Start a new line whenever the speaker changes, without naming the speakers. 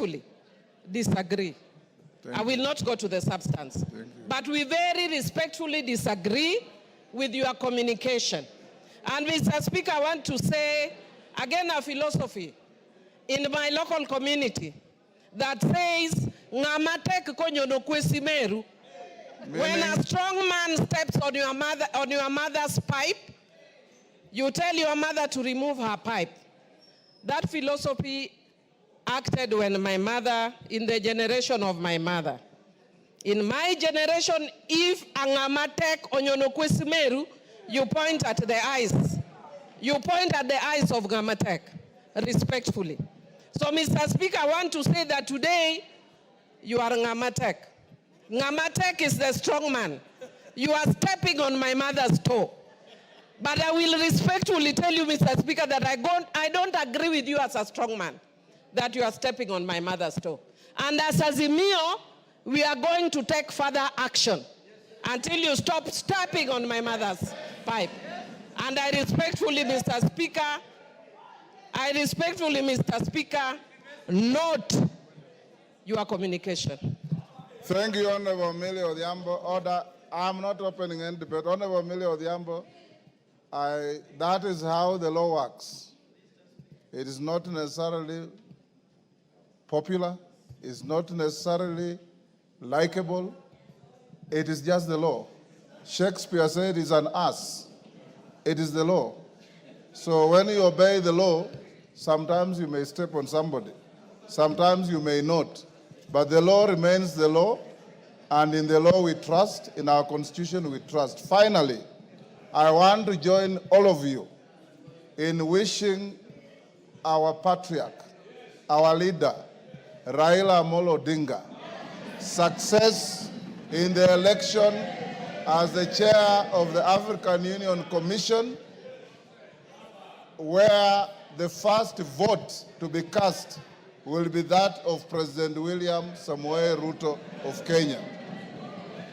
respectfully disagree. I will not go to the substance. But we very respectfully disagree with your communication. And Mr. Speaker, I want to say, again, a philosophy in my local community that says, Ngamatek konyono kwesimeru. When a strong man steps on your mother's pipe, you tell your mother to remove her pipe. That philosophy acted when my mother, in the generation of my mother. In my generation, if Angamatek onyono kwesimeru, you point at the eyes. You point at the eyes of Ngamatek, respectfully. So, Mr. Speaker, I want to say that today, you are Ngamatek. Ngamatek is the strong man. You are stepping on my mother's toe. But I will respectfully tell you, Mr. Speaker, that I don't agree with you as a strong man, that you are stepping on my mother's toe. And as Azimio, we are going to take further action until you stop stepping on my mother's pipe. And I respectfully, Mr. Speaker, note your communication.
Thank you, Honorable Millie Odhiambo. Order. I'm not opening any debate. Honorable Millie Odhiambo, that is how the law works. It is not necessarily popular. It's not necessarily likable. It is just the law. Shakespeare said it's an ass. It is the law. So when you obey the law, sometimes you may step on somebody. Sometimes you may not. But the law remains the law, and in the law we trust, in our constitution we trust. Finally, I want to join all of you in wishing our patriarch, our leader, Raila Amolo Odinga, success in the election as the chair of the African Union Commission, where the first vote to be cast will be that of President William Samoei Ruto of Kenya.